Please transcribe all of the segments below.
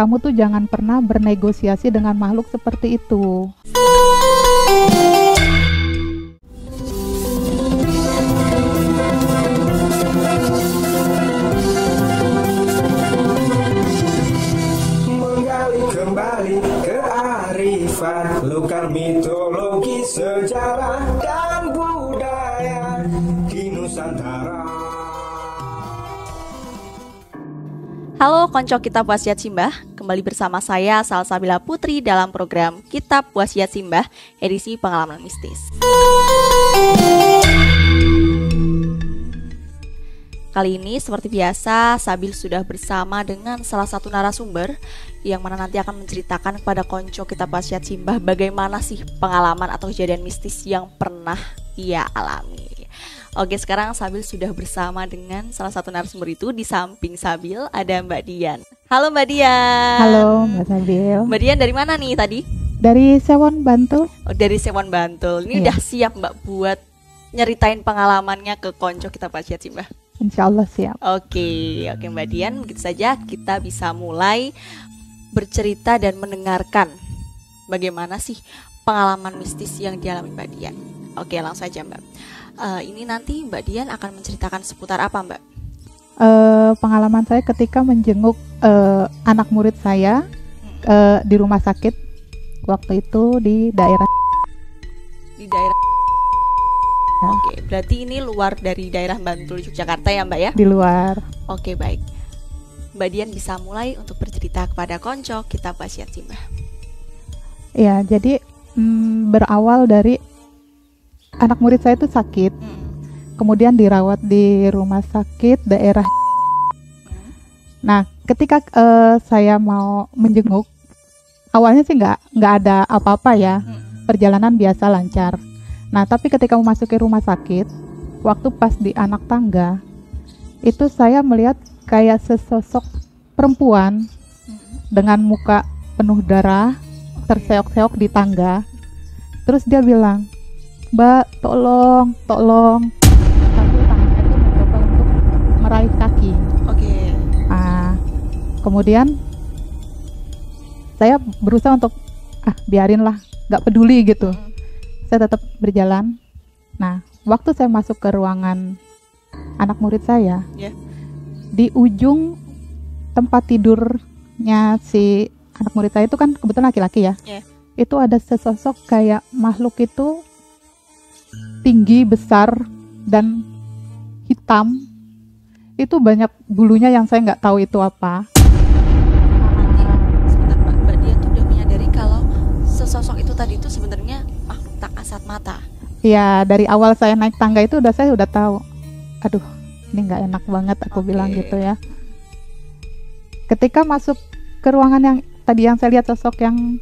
kamu tuh jangan pernah bernegosiasi dengan makhluk seperti itu. Menggali kembali kearifan lokal, mitologi, sejarah dan budaya di Nusantara. Halo konco Kitab Wasiat Simbah, kembali bersama saya Salsabila Putri dalam program Kitab Wasiat Simbah edisi pengalaman mistis. Kali ini seperti biasa Sabil sudah bersama dengan salah satu narasumber yang mana nanti akan menceritakan kepada konco Kitab Wasiat Simbah bagaimana sih pengalaman atau kejadian mistis yang pernah ia alami. Oke, sekarang Sabil sudah bersama dengan salah satu narasumber itu. Di samping Sabil ada Mbak Dian. Halo Mbak Dian. Halo Mbak Sabil. Mbak Dian dari mana nih tadi? Dari Sewon, Bantul. Oh, dari Sewon, Bantul. Ini udah siap Mbak buat nyeritain pengalamannya ke konco Kitab Wasiat Simbah? Insya Allah siap. Oke Mbak Dian, begitu saja kita bisa mulai bercerita dan mendengarkan bagaimana sih pengalaman mistis yang dialami Mbak Dian. Oke, langsung aja Mbak. Ini nanti Mbak Dian akan menceritakan seputar apa Mbak? Pengalaman saya ketika menjenguk anak murid saya di rumah sakit. Waktu itu di daerah. Oke, berarti ini luar dari daerah Bantul, Yogyakarta ya Mbak ya? Di luar. Oke, baik. Mbak Dian bisa mulai untuk bercerita kepada konco Kitab Wasiat Simbah. Ya, jadi berawal dari anak murid saya itu sakit, kemudian dirawat di rumah sakit daerah. Nah, ketika saya mau menjenguk, awalnya sih nggak ada apa-apa ya, perjalanan biasa lancar. Nah, tapi ketika memasuki rumah sakit, waktu pas di anak tangga, itu saya melihat kayak sesosok perempuan dengan muka penuh darah, terseok-seok di tangga. Terus dia bilang, "Mbak, tolong." Sambil tangannya itu mencoba untuk meraih kaki. Oke. Nah, kemudian saya berusaha untuk biarinlah, nggak peduli gitu. Saya tetap berjalan. Nah, waktu saya masuk ke ruangan anak murid saya, di ujung tempat tidurnya si anak murid saya itu kan kebetulan laki-laki ya. Itu ada sesosok kayak makhluk itu tinggi, besar, dan hitam. Itu banyak bulunya yang saya nggak tahu itu apa. Sebentar Mbak Dian tuh udah menyadari kalau sesosok itu tadi itu sebenarnya makhluk tak kasat mata. Ya, dari awal saya naik tangga itu saya udah tahu. Aduh, ini nggak enak banget, aku bilang gitu ya. Ketika masuk ke ruangan yang tadi yang saya lihat sosok yang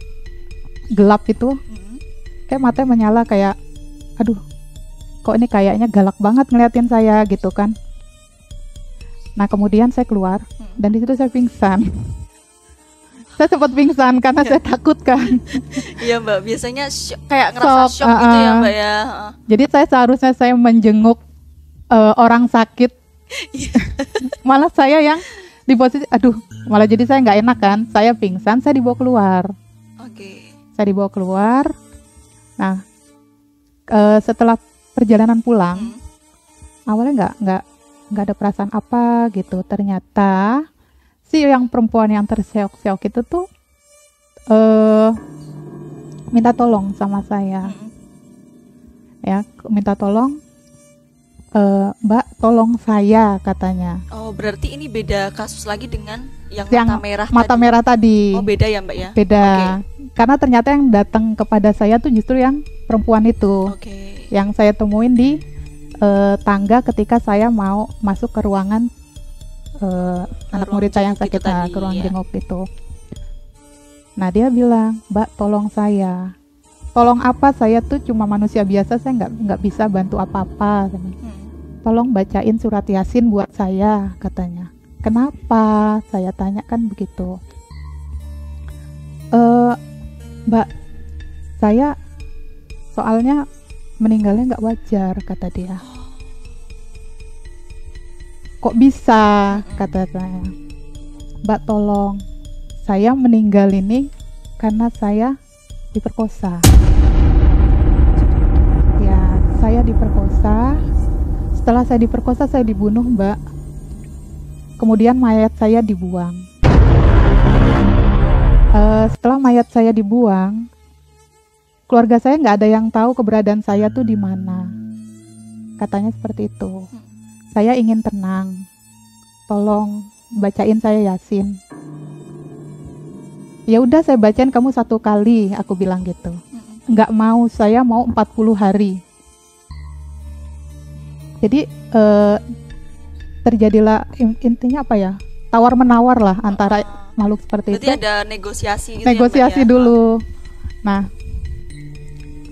gelap itu, kayak matanya menyala kayak, aduh, kok ini kayaknya galak banget ngeliatin saya gitu kan. Nah, kemudian saya keluar dan di situ saya pingsan. Saya sempat pingsan karena saya takut kan. Iya Mbak, biasanya kayak ngerasa shock gitu ya Mbak ya. Jadi seharusnya saya menjenguk orang sakit. Malah saya yang di posisi, aduh, malah jadi saya nggak enak kan. Saya pingsan, saya dibawa keluar. Saya dibawa keluar. Nah, setelah perjalanan pulang, awalnya nggak ada perasaan apa gitu. Ternyata si yang perempuan yang terseok-seok itu tuh minta tolong sama saya. Ya, minta tolong, Mbak, tolong saya, katanya. Oh, berarti ini beda kasus lagi dengan yang mata merah tadi. Oh, beda ya Mbak ya? Beda. Karena ternyata yang datang kepada saya tuh justru yang perempuan itu. Yang saya temuin di tangga ketika saya mau masuk ke ruangan anak murid saya yang sakit, ke ruang jenguk itu. Nah, dia bilang, "Mbak, tolong saya." Tolong apa? Saya tuh cuma manusia biasa, saya nggak bisa bantu apa-apa. Tolong bacain surat Yasin buat saya, katanya. Kenapa? Saya tanya kan begitu. Mbak, saya soalnya meninggalnya nggak wajar, kata dia. Kok bisa, kata saya. Mbak, tolong, saya meninggal ini karena saya diperkosa. Ya, saya diperkosa. Setelah saya diperkosa, saya dibunuh, Mbak. Kemudian mayat saya dibuang. Setelah mayat saya dibuang, keluarga saya nggak ada yang tahu keberadaan saya tuh di mana. Katanya seperti itu. Saya ingin tenang. Tolong bacain saya Yasin. Ya udah, saya bacain kamu 1 kali, aku bilang gitu. Nggak mau, saya mau 40 hari. Jadi terjadilah intinya apa ya? Tawar-menawar lah antara makhluk seperti berarti itu. ada negosiasi gitu Negosiasi ya, Mbak, ya? dulu. Nah,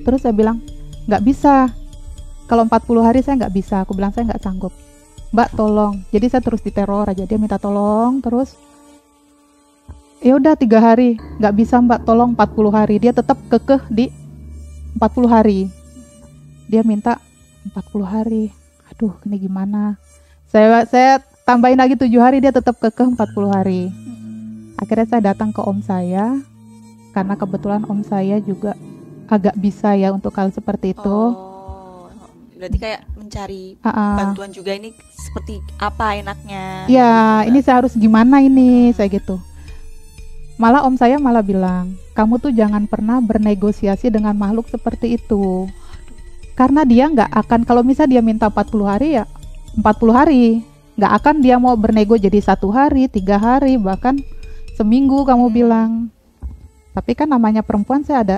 terus saya bilang, nggak bisa. Kalau 40 hari saya nggak bisa. Aku bilang saya nggak sanggup. Mbak tolong. Jadi saya terus diteror aja. Dia minta tolong terus. Ya udah 3 hari, nggak bisa Mbak, tolong 40 hari. Dia tetap kekeh di 40 hari. Dia minta 40 hari. Aduh, ini gimana? Saya tambahin lagi 7 hari, dia tetap kekeh 40 hari. Akhirnya saya datang ke om saya, karena kebetulan om saya juga agak bisa ya untuk hal seperti itu. Oh, berarti kayak mencari bantuan juga, ini seperti apa enaknya? Ya, gitu, ini saya harus gimana ini, saya gitu. Malah om saya malah bilang, kamu tuh jangan pernah bernegosiasi dengan makhluk seperti itu. Karena dia nggak akan, kalau misalnya dia minta 40 hari ya 40 hari. Nggak akan dia mau bernego jadi 1 hari, 3 hari, bahkan seminggu kamu bilang. Tapi kan namanya perempuan, saya ada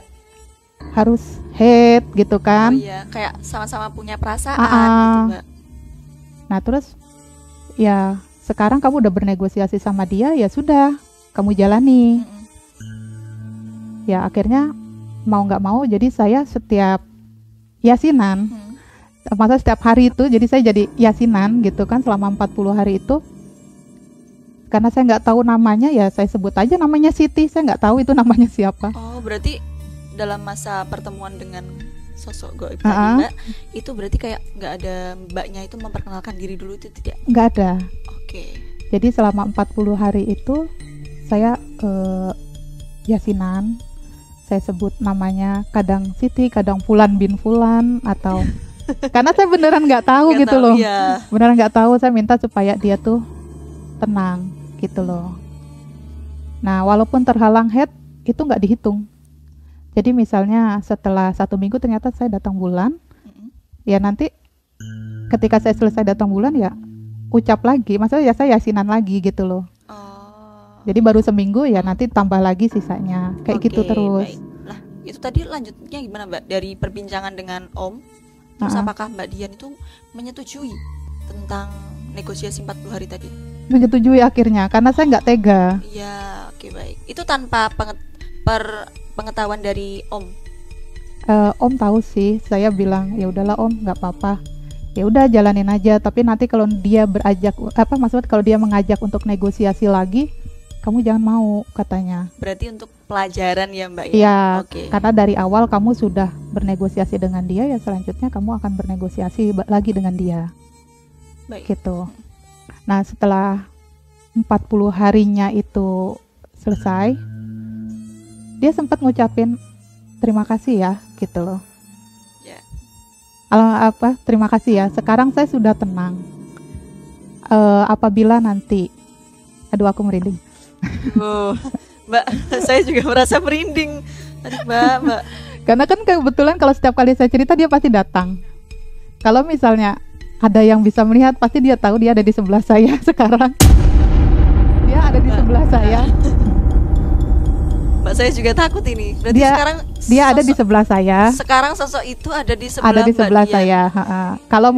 harus head gitu kan. Oh iya, kayak sama-sama punya perasaan gitu, Mbak. Nah terus ya sekarang kamu udah bernegosiasi sama dia, ya sudah, kamu jalani. Ya akhirnya mau nggak mau, jadi saya setiap yasinan, masa setiap hari itu, jadi saya jadi yasinan gitu kan selama 40 hari itu. Karena saya nggak tahu namanya, ya saya sebut aja namanya Siti. Saya nggak tahu itu namanya siapa. Oh, berarti dalam masa pertemuan dengan sosok gaib tadi, Mbak, itu berarti kayak nggak ada mbaknya itu memperkenalkan diri dulu, itu tidak? Nggak ada. Oke. Jadi selama 40 hari itu saya yasinan. Saya sebut namanya kadang Siti, kadang Fulan bin Fulan, atau karena saya beneran nggak tahu Nggak gitu tahu, loh. ya. Beneran nggak tahu. Saya minta supaya dia tuh tenang gitu loh. Nah, walaupun terhalang head itu nggak dihitung. Jadi misalnya setelah 1 minggu ternyata saya datang bulan, ya nanti ketika saya selesai datang bulan ya ucap lagi, maksudnya ya saya yasinan lagi gitu loh. Jadi baru seminggu ya nanti tambah lagi sisanya, kayak gitu terus. Baik. Lah, itu tadi lanjutnya gimana, Mbak? Dari perbincangan dengan Om, terus apakah Mbak Dian itu menyetujui tentang negosiasi 40 hari tadi? Menyetujui akhirnya, karena saya nggak tega. Iya, oke, baik. Itu tanpa pengetahuan dari Om? Om tahu sih. Saya bilang ya udahlah Om, nggak apa-apa. Ya udah jalanin aja. Tapi nanti kalau dia maksudnya kalau dia mengajak untuk negosiasi lagi, kamu jangan mau, katanya. Berarti untuk pelajaran ya, Mbak? Iya, Oke. karena dari awal kamu sudah bernegosiasi dengan dia, ya selanjutnya kamu akan bernegosiasi lagi dengan dia. Baik. Gitu. Nah, setelah 40 harinya itu selesai, dia sempat ngucapin terima kasih ya, gitu loh. Ya. Terima kasih ya. Sekarang saya sudah tenang. Apabila nanti, aduh aku merinding. Oh, Mbak, saya juga merasa merinding. Aduh, Mbak. Karena kan kebetulan kalau setiap kali saya cerita dia pasti datang. Kalau misalnya ada yang bisa melihat, pasti dia tahu dia ada di sebelah saya sekarang. Dia ada di sebelah saya. Mbak, saya juga takut ini. Berarti dia ada di sebelah saya. Sekarang sosok itu ada di sebelah Ada di sebelah Mbak Dian. saya. Kalau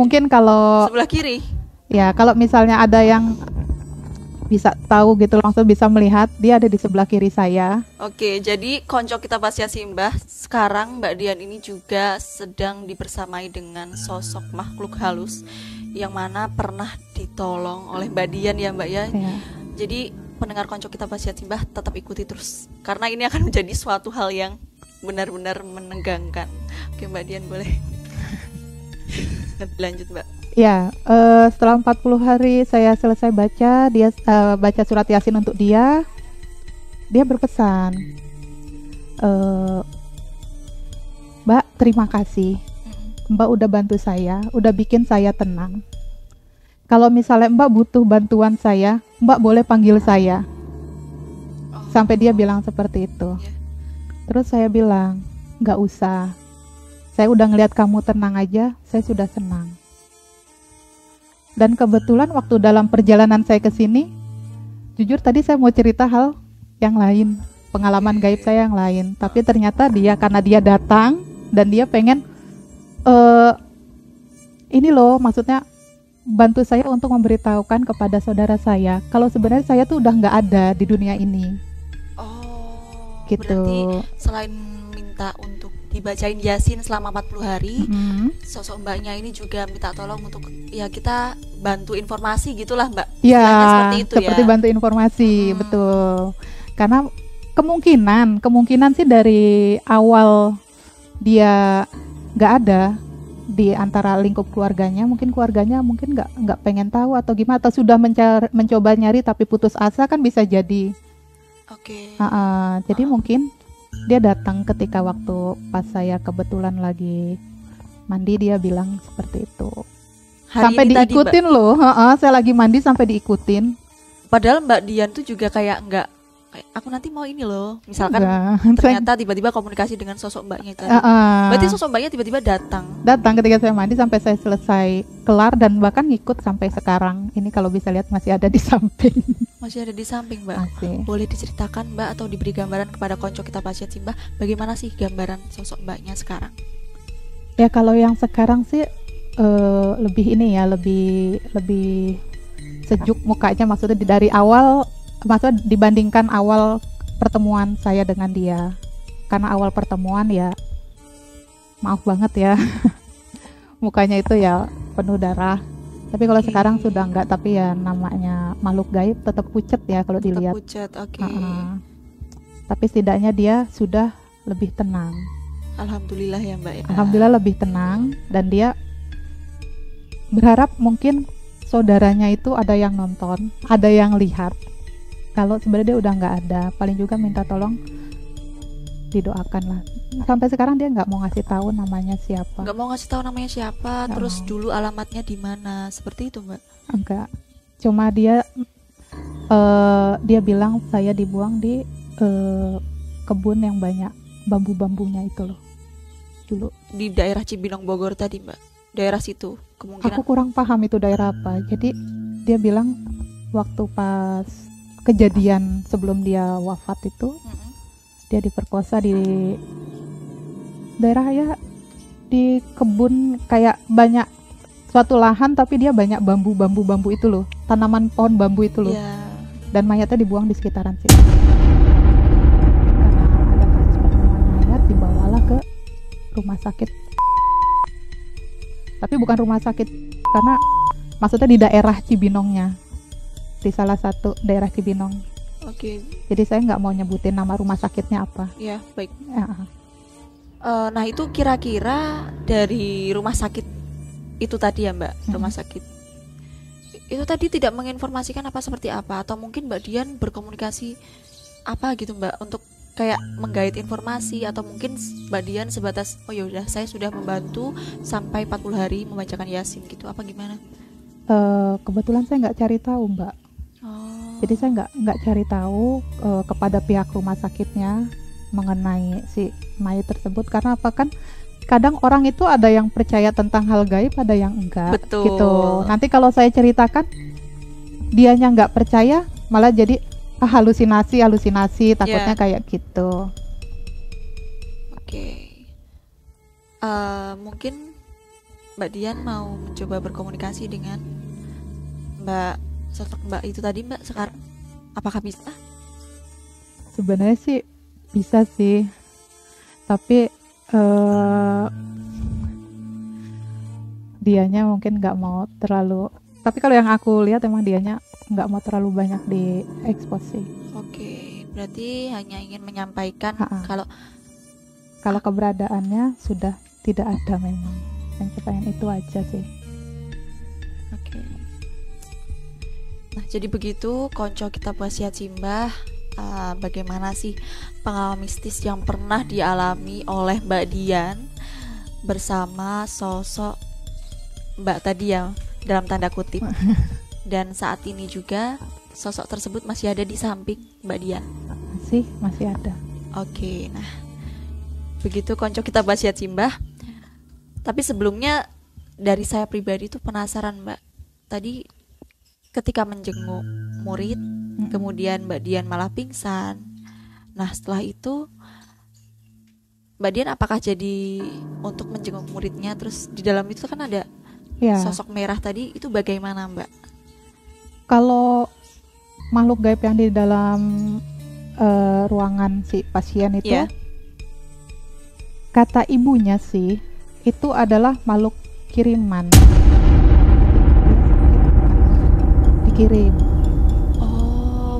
sebelah kiri. Ya, kalau misalnya ada yang bisa tahu gitu, langsung bisa melihat, dia ada di sebelah kiri saya. Oke, jadi konco kita Pasya Simbah, sekarang Mbak Dian ini juga sedang dibersamai dengan sosok makhluk halus yang mana pernah ditolong oleh Mbak Dian ya, Mbak ya. Jadi pendengar konco kita Pasya Simbah tetap ikuti terus, karena ini akan menjadi suatu hal yang benar-benar menegangkan. Oke, Mbak Dian boleh lanjut, Mbak. Ya, setelah 40 hari saya selesai baca, dia baca surat Yasin untuk dia. dia berpesan, Mbak, terima kasih. Mbak udah bantu saya, udah bikin saya tenang. Kalau misalnya Mbak butuh bantuan saya, Mbak boleh panggil saya. Sampai dia bilang seperti itu. Terus saya bilang, nggak usah. Saya udah ngeliat kamu tenang aja, saya sudah senang. Dan kebetulan waktu dalam perjalanan saya ke sini, jujur tadi saya mau cerita hal yang lain, pengalaman gaib saya yang lain. Tapi ternyata dia, karena dia datang dan dia pengen, ini loh, maksudnya bantu saya untuk memberitahukan kepada saudara saya kalau sebenarnya saya tuh udah nggak ada di dunia ini. Oh, gitu. Berarti selain minta untuk dibacain Yasin selama 40 hari, sosok mbaknya ini juga minta tolong untuk ya kita bantu informasi gitulah mbak. Ya, seperti itu seperti ya. bantu informasi, betul. Karena kemungkinan sih dari awal dia nggak ada di antara lingkup keluarganya, mungkin nggak pengen tahu atau gimana, atau sudah mencoba nyari tapi putus asa, kan bisa jadi. Oke. Jadi mungkin dia datang ketika waktu pas saya kebetulan lagi mandi, dia bilang seperti itu. Sampai diikutin tadi, loh, saya lagi mandi sampai diikutin. Padahal Mbak Dian tuh juga kayak aku nanti mau ini loh, misalkan ternyata tiba-tiba komunikasi dengan sosok mbaknya itu. Berarti sosok mbaknya tiba-tiba datang ketika saya mandi sampai saya selesai kelar, dan bahkan ngikut sampai sekarang. Ini kalau bisa lihat masih ada di samping. Masih ada di samping mbak. Masih. Boleh diceritakan mbak atau diberi gambaran kepada konco kita Pasiat Simbah, bagaimana sih gambaran sosok mbaknya sekarang? Ya kalau yang sekarang sih lebih ini ya, lebih sejuk mukanya, maksudnya dari awal. Maksudnya dibandingkan awal pertemuan saya dengan dia. Karena awal pertemuan ya, maaf banget ya, mukanya itu ya penuh darah. Tapi kalau sekarang sudah enggak, tapi ya namanya makhluk gaib tetap pucat ya kalau dilihat. Pucat, oke. Tapi setidaknya dia sudah lebih tenang. Alhamdulillah ya mbak ya. Alhamdulillah lebih tenang, dan dia berharap mungkin saudaranya itu ada yang nonton, ada yang lihat. Kalau sebenarnya dia udah nggak ada, paling juga minta tolong didoakan lah. Sampai sekarang dia nggak mau ngasih tahu namanya siapa. Nggak mau ngasih tahu namanya siapa, terus dulu alamatnya di mana, seperti itu mbak? Enggak, cuma dia bilang saya dibuang di kebun yang banyak bambu-bambunya itu loh, dulu. Di daerah Cibinong Bogor tadi mbak, daerah situ kemungkinan. Aku kurang paham itu daerah apa. Jadi dia bilang waktu pas kejadian sebelum dia wafat itu, dia diperkosa di daerah ya, di kebun kayak banyak suatu lahan, tapi dia banyak bambu itu loh, tanaman pohon bambu itu loh. Dan mayatnya dibuang di sekitaran situ. Karena ada kasus penemuan mayat, dibawalah ke rumah sakit. Tapi bukan rumah sakit, karena maksudnya di daerah Cibinongnya, di salah satu daerah Cibinong. Oke. Jadi saya nggak mau nyebutin nama rumah sakitnya apa. Ya baik. Nah itu kira-kira dari rumah sakit itu tadi ya mbak, rumah sakit itu tadi tidak menginformasikan apa seperti apa, atau mungkin mbak Dian berkomunikasi apa gitu mbak untuk kayak menggait informasi, atau mungkin mbak Dian sebatas oh yaudah saya sudah membantu sampai 40 hari membacakan Yasin gitu, apa gimana? Kebetulan saya nggak cari tahu mbak. Jadi saya nggak cari tahu kepada pihak rumah sakitnya mengenai si mayat tersebut. Karena apa, kan kadang orang itu ada yang percaya tentang hal gaib, ada yang enggak. Betul. Gitu. Nanti kalau saya ceritakan dianya nggak percaya, malah jadi halusinasi, takutnya kayak gitu. Oke. Mungkin Mbak Dian mau mencoba berkomunikasi dengan sosok mbak itu tadi mbak sekarang, apakah bisa? Sebenarnya sih bisa sih, tapi dianya mungkin nggak mau terlalu. Tapi kalau yang aku lihat emang dianya nggak mau terlalu banyak diekspos sih. Oke, berarti hanya ingin menyampaikan kalau keberadaannya sudah tidak ada, memang yang pengen itu aja sih. Oke. Nah jadi begitu konco kita Pasiat Simbah, bagaimana sih pengalaman mistis yang pernah dialami oleh Mbak Dian bersama sosok Mbak tadi ya, dalam tanda kutip. Dan saat ini juga sosok tersebut masih ada di samping Mbak Dian. Masih ada. Oke, nah begitu konco kita Basiat Simbah. Tapi sebelumnya dari saya pribadi tuh penasaran Mbak. Tadi ketika menjenguk murid, kemudian Mbak Dian malah pingsan. Nah setelah itu Mbak Dian apakah jadi untuk menjenguk muridnya, terus di dalam itu kan ada sosok merah tadi, itu bagaimana Mbak? Kalau makhluk gaib yang di dalam ruangan si pasien itu, kata ibunya sih itu adalah makhluk kiriman, dikirim.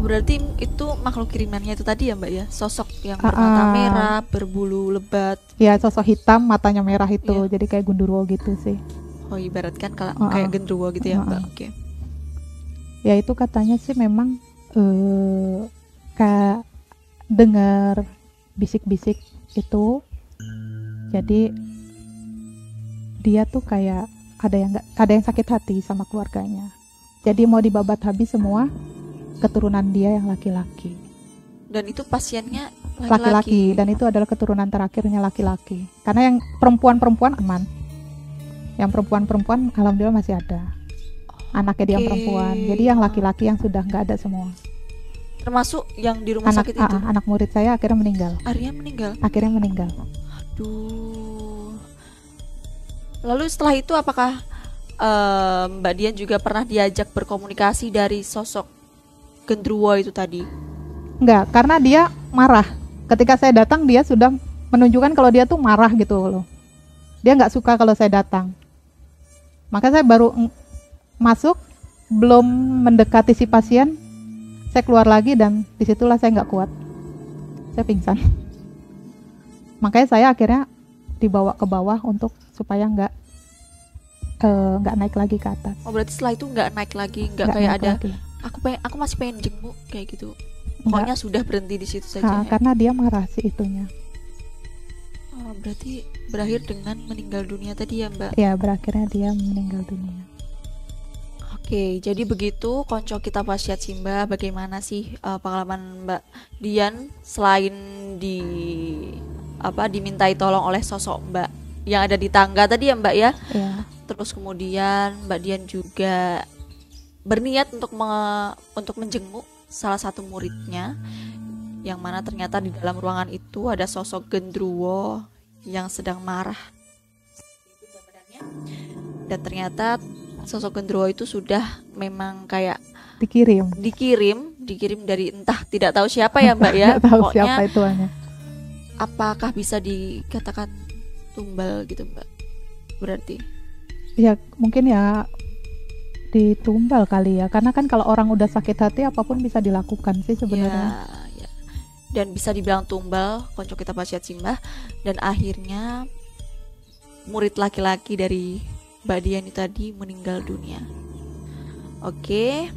Berarti itu makhluk kirimannya itu tadi ya Mbak ya, sosok yang bermata merah, berbulu lebat. Ya, sosok hitam, matanya merah itu, jadi kayak gundurwo gitu sih. Oh, ibaratkan kalau kayak gendruwo gitu ya Mbak. Oke. Ya itu katanya sih memang kayak dengar bisik-bisik itu, jadi dia tuh kayak ada yang sakit hati sama keluarganya, jadi mau dibabat habis semua keturunan dia yang laki-laki. Dan itu pasiennya laki-laki, dan itu adalah keturunan terakhirnya laki-laki. Karena yang perempuan-perempuan aman, yang perempuan-perempuan alhamdulillah masih ada, anaknya dia perempuan. Jadi yang laki-laki yang sudah nggak ada semua. Termasuk yang di rumah sakit itu? Anak murid saya akhirnya meninggal. Akhirnya meninggal. Aduh. Lalu setelah itu apakah Mbak Dian juga pernah diajak berkomunikasi dari sosok gendruwo itu tadi? Enggak, karena dia marah. Ketika saya datang dia sudah menunjukkan kalau dia tuh marah gitu loh. Dia nggak suka kalau saya datang. Maka saya baru masuk, belum mendekati si pasien, saya keluar lagi, dan disitulah saya nggak kuat, saya pingsan. Makanya saya akhirnya dibawa ke bawah untuk supaya nggak naik lagi ke atas. Oh, berarti setelah itu nggak naik lagi, nggak kayak ada lagi. Aku masih pengen jenguk kayak gitu. Pokoknya sudah berhenti di situ saja. Karena dia marah sih itunya. Oh, berarti berakhir dengan meninggal dunia tadi ya Mbak? Ya, berakhirnya dia meninggal dunia. Oke, jadi begitu konco kita Basiat Simbah, bagaimana sih pengalaman Mbak Dian selain dimintai tolong oleh sosok Mbak yang ada di tangga tadi ya Mbak ya? Iya. Terus kemudian Mbak Dian juga berniat untuk menjenguk salah satu muridnya, yang mana ternyata di dalam ruangan itu ada sosok gendruwo yang sedang marah. Dan ternyata sosok gendruwo itu sudah memang kayak dikirim dari entah tidak tahu siapa ya Mbak ya. Tahu siapa itu hanya. Apakah bisa dikatakan tumbal gitu Mbak? Berarti ya mungkin ya ditumbal kali ya, karena kan kalau orang udah sakit hati apapun bisa dilakukan sih sebenarnya. Ya. Dan bisa dibilang tumbal konco kita Basiat Simbah, dan akhirnya murid laki-laki dari Mbak Dian itu tadi meninggal dunia. Oke,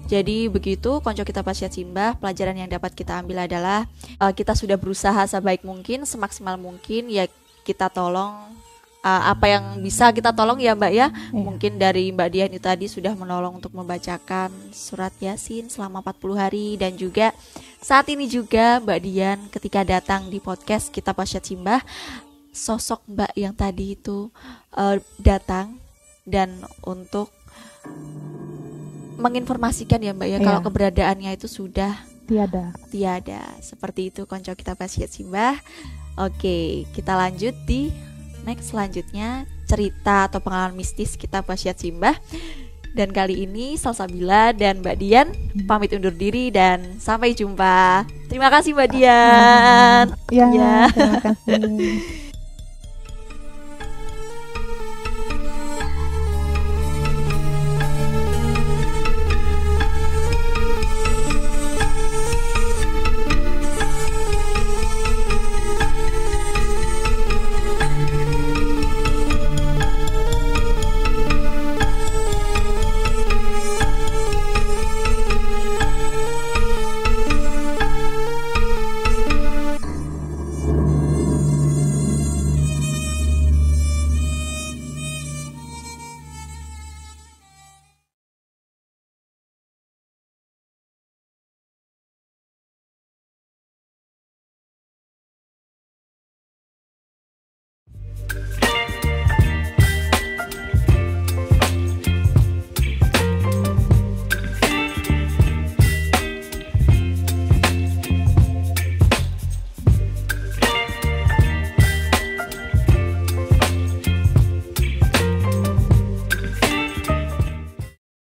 jadi begitu konco kita Basiat Simbah, pelajaran yang dapat kita ambil adalah kita sudah berusaha sebaik mungkin, semaksimal mungkin ya kita tolong apa yang bisa kita tolong ya Mbak ya. Mungkin dari Mbak Dian itu tadi sudah menolong untuk membacakan surat Yasin selama 40 hari, dan juga saat ini juga Mbak Dian ketika datang di podcast kita Basiat Simbah, sosok Mbak yang tadi itu datang dan untuk menginformasikan ya Mbak ya, kalau keberadaannya itu sudah tiada. Seperti itu konco kita Basiat Simbah. Oke, kita lanjut di next selanjutnya, cerita atau pengalaman mistis kita Basiat Simbah. Dan kali ini Salsabila dan Mbak Dian pamit undur diri dan sampai jumpa. Terima kasih Mbak Dian. Ya, terima kasih.